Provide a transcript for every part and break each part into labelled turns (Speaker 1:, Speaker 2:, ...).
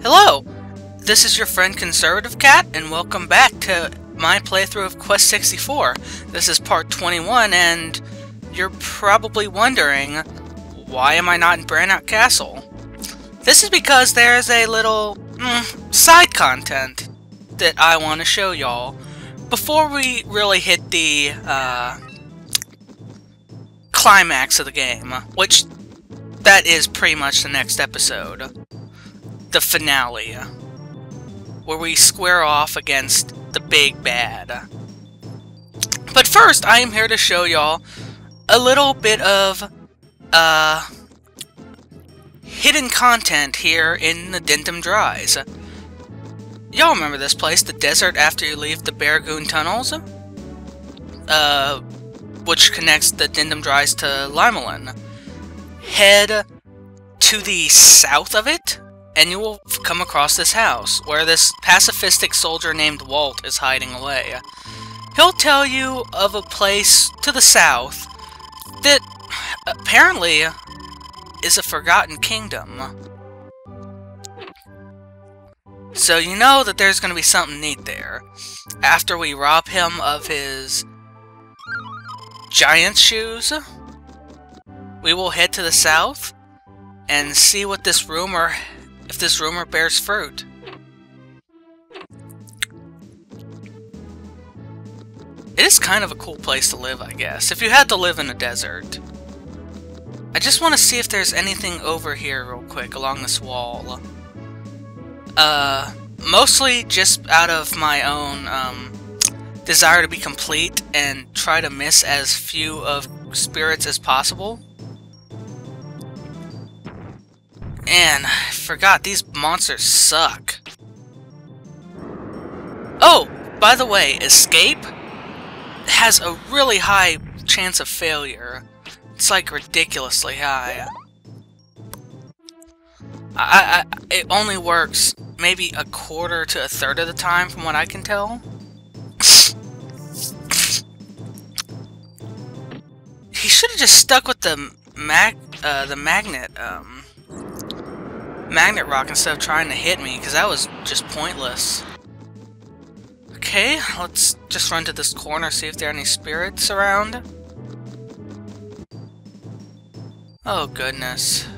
Speaker 1: Hello! This is your friend Conservative Cat, and welcome back to my playthrough of Quest 64. This is part 21, and you're probably wondering, why am I not in Burnout Castle? This is because there's a little, side content that I want to show y'all before we really hit the, climax of the game, which that is pretty much the next episode. The finale, where we square off against the big bad. But first, I am here to show y'all a little bit of, hidden content here in the Dries. Y'all remember this place, the desert after you leave the Barragoon tunnels? Which connects the Dries to Limelin. Head to the south of it, and you will come across this house, where this pacifistic soldier named Walt is hiding away. He'll tell you of a place to the south that apparently is a forgotten kingdom. So you know that there's going to be something neat there. After we rob him of his giant shoes, we will head to the south and see what this rumor, if this rumor bears fruit. It is kind of a cool place to live, I guess, if you had to live in a desert. I just want to see if there's anything over here real quick along this wall. Mostly just out of my own desire to be complete and try to miss as few of spirits as possible. And I forgot, these monsters suck. Oh, by the way, escape has a really high chance of failure. It's like ridiculously high. It only works maybe a quarter to a third of the time from what I can tell. He should have just stuck with the magnet rock instead of trying to hit me, because that was just pointless. Okay, let's just run to this corner, see if there are any spirits around. Oh goodness.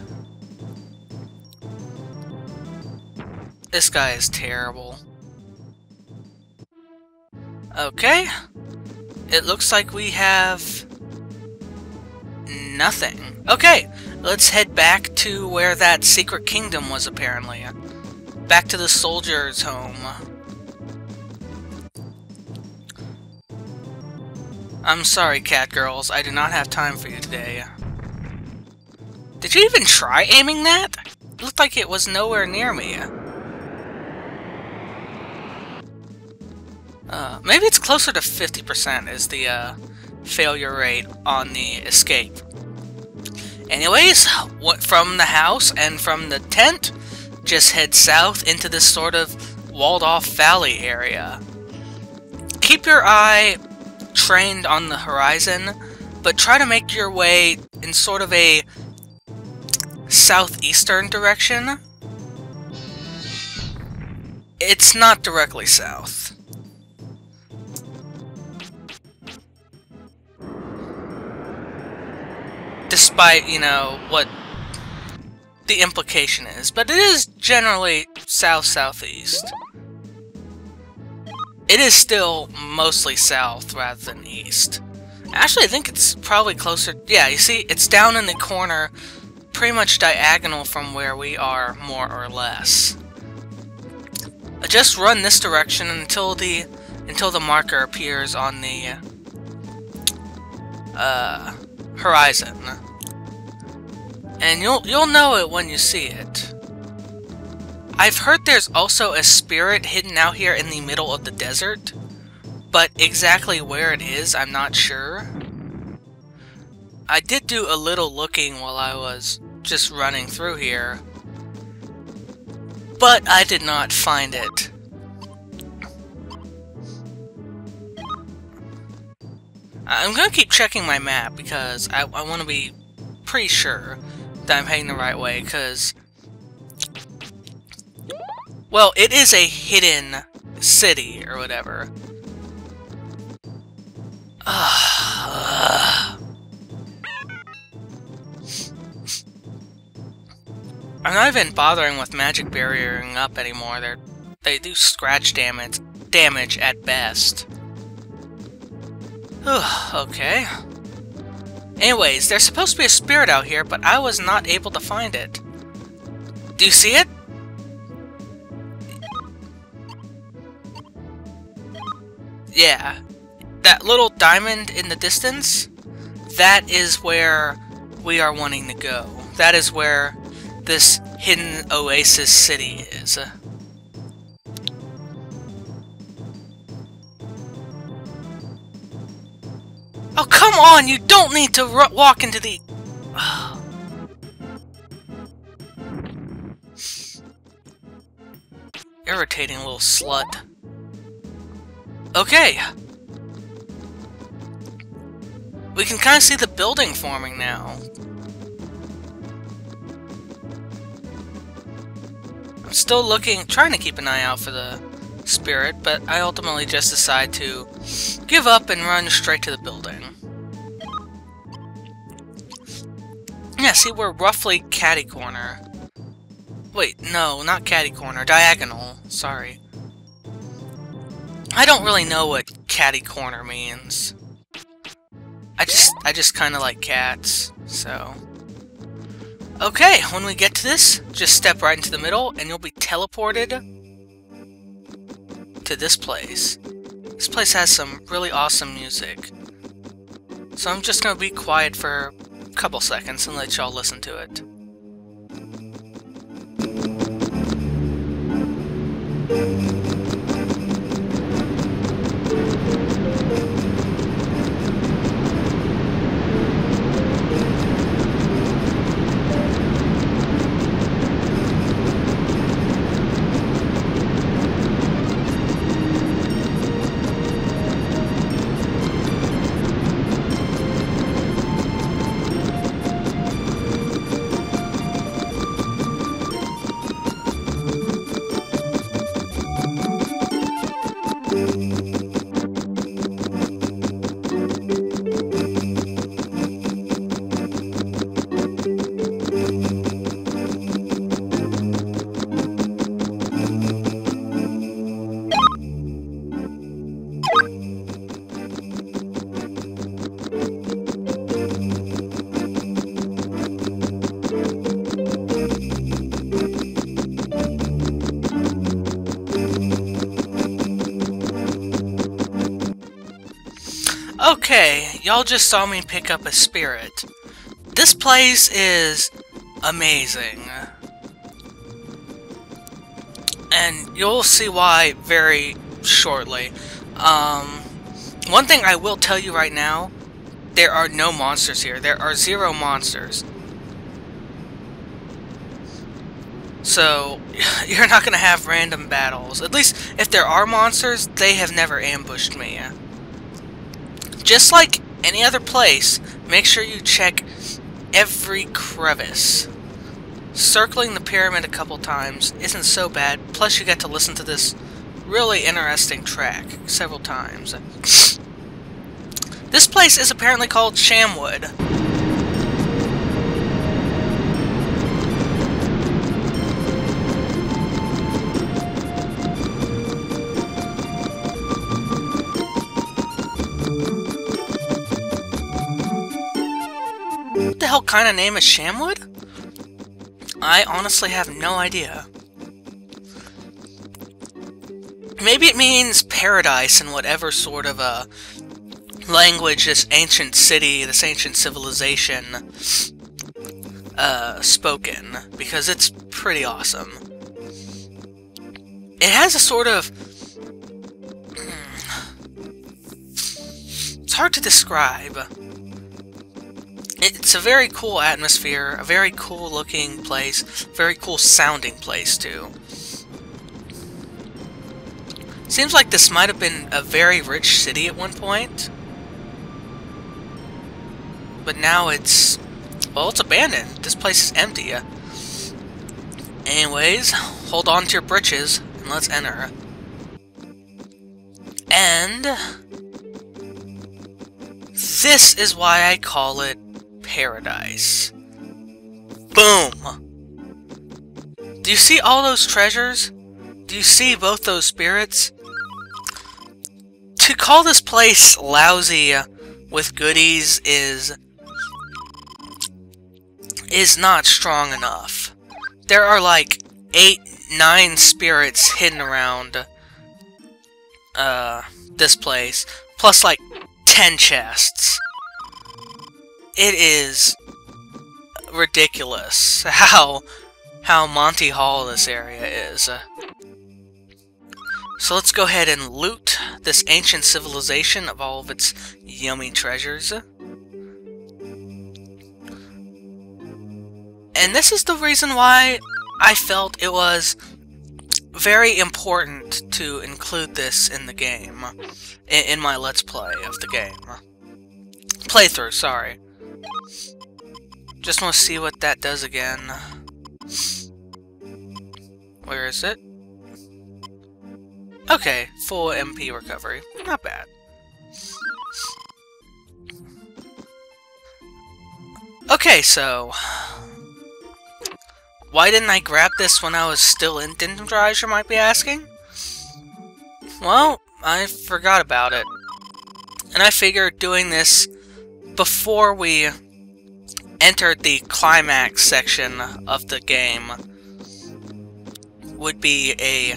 Speaker 1: This guy is terrible. Okay. It looks like we have nothing. Okay, let's head back to where that secret kingdom was, apparently. Back to the soldier's home. I'm sorry, cat girls. I do not have time for you today. Did you even try aiming that? It looked like it was nowhere near me. Maybe it's closer to 50% is the failure rate on the escape. Anyways, from the house and from the tent, just head south into this sort of walled-off valley area. Keep your eye trained on the horizon, but try to make your way in sort of a southeastern direction. It's not directly south. Despite, you know, what the implication is. But it is generally south-southeast. It is still mostly south rather than east. Actually, I think it's probably closer... Yeah, you see, it's down in the corner, pretty much diagonal from where we are, more or less. Just run this direction until the marker appears on the horizon, and you'll know it when you see it. I've heard there's also a spirit hidden out here in the middle of the desert, but exactly where it is, I'm not sure. I did do a little looking while I was just running through here, but I did not find it. I'm gonna keep checking my map because I want to be pretty sure that I'm heading the right way, because Well, it is a hidden city, or whatever. I'm not even bothering with magic barriering up anymore. They do scratch damage at best. Okay. Anyways, there's supposed to be a spirit out here, but I was not able to find it. Do you see it? Yeah. That little diamond in the distance, that is where we are wanting to go. That is where this hidden oasis city is. Oh, come on! You don't need to walk into the... Irritating little slut. Okay. We can kind of see the building forming now. I'm still trying to keep an eye out for the spirit, but I ultimately just decide to give up and run straight to the building. Yeah, see, we're roughly catty corner. Wait, no, not catty corner, diagonal, sorry. I don't really know what catty corner means. I just kind of like cats, so... Okay, when we get to this, just step right into the middle, and you'll be teleported to this place. This place has some really awesome music. So I'm just gonna be quiet for a couple seconds and let y'all listen to it. Okay, y'all just saw me pick up a spirit. This place is amazing. And you'll see why very shortly. One thing I will tell you right now, there are no monsters here. There are 0 monsters. So, you're not gonna have random battles. At least, if there are monsters, they have never ambushed me. Just like any other place, make sure you check every crevice. Circling the pyramid a couple times isn't so bad, plus you get to listen to this really interesting track several times. This place is apparently called Shamwood. What the hell kind of name is Shamwood? I honestly have no idea. Maybe it means paradise in whatever sort of a language this ancient city, this ancient civilization spoken, because it's pretty awesome. It has a sort of... It's hard to describe. It's a very cool atmosphere, a very cool looking place, very cool sounding place too. Seems like this might have been a very rich city at one point. But now it's... well, it's abandoned. This place is empty. Anyways, hold on to your britches. Let's enter. And this is why I call it paradise. Boom! Do you see all those treasures? Do you see both those spirits? To call this place lousy with goodies is not strong enough. There are like 8, 9 spirits hidden around this place, plus like 10 chests. It is ridiculous how Monty Hall this area is. So let's go ahead and loot this ancient civilization of all of its yummy treasures. And this is the reason why I felt it was very important to include this in the game. In my Let's Play of the game. Playthrough, sorry. Just want to see what that does again. Where is it? Okay, full MP recovery. Not bad. Okay, so... why didn't I grab this when I was still in Dries, you might be asking? Well, I forgot about it. And I figured doing this before we entered the climax section of the game would be a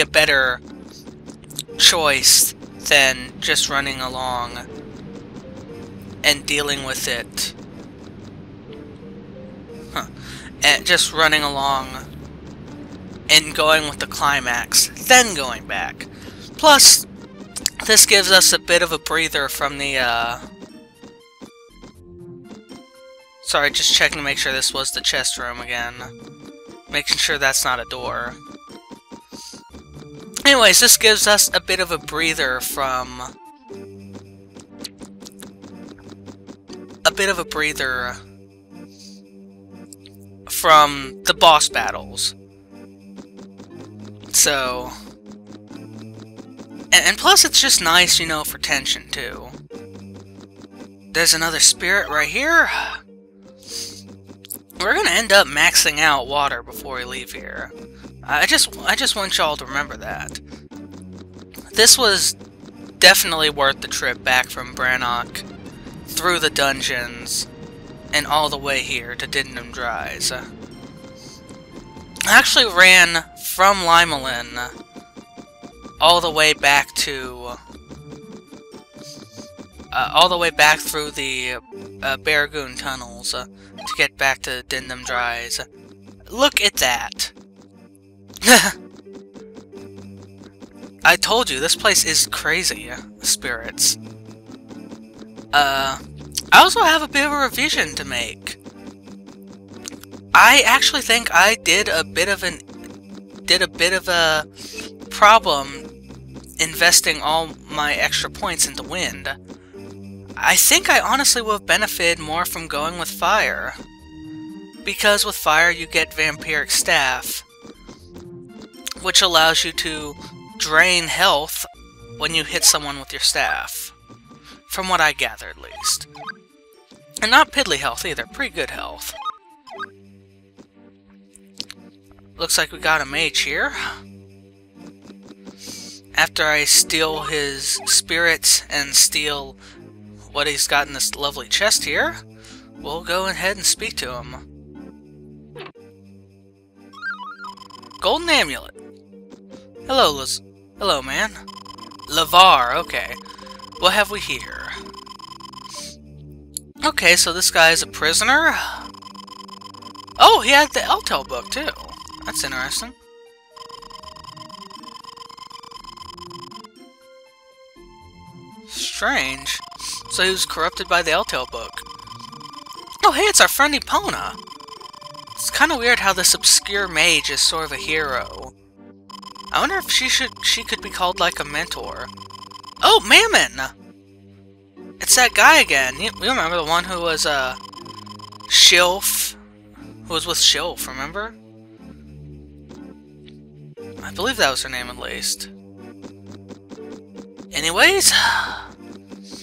Speaker 1: better choice than just running along and dealing with it. And just running along and going with the climax, then going back. Plus, this gives us a bit of a breather from the, Sorry, just checking to make sure this was the chest room again. Making sure that's not a door. Anyways, this gives us a bit of a breather from... from the boss battles. So... And plus it's just nice, you know, for tension, too. There's another spirit right here. We're gonna end up maxing out water before we leave here. I just want y'all to remember that. This was definitely worth the trip back from Brannock, through the dungeons, and all the way here to Dries. I actually ran from Limelin all the way back to... all the way back through the Barragoon tunnels to get back to Dries. Look at that! I told you, this place is crazy, spirits. I also have a bit of a revision to make. I actually think I did a bit of a problem investing all my extra points into wind. I think I honestly would have benefited more from going with fire. Because with fire you get vampiric staff, which allows you to drain health when you hit someone with your staff. From what I gather, at least. And not piddly health either, pretty good health. Looks like we got a mage here. After I steal his spirits and steal what he's got in this lovely chest here, we'll go ahead and speak to him. Golden amulet. Hello, hello, man. Lavar, okay. What have we here? Okay, so this guy is a prisoner. Oh, he had the Eltel book, too. That's interesting. Strange. So he was corrupted by the Eltel book. Oh, hey, it's our friend Epona. It's kind of weird how this obscure mage is sort of a hero. I wonder if she could be called like a mentor. Oh, Mammon! It's that guy again. You remember the one who was Shilf? Who was with Shilf, remember? I believe that was her name at least. Anyways,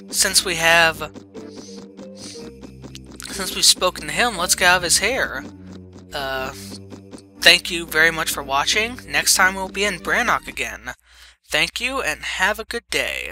Speaker 1: since we've spoken to him, let's get out of his hair. Thank you very much for watching. Next time we'll be in Brannock again. Thank you, and have a good day.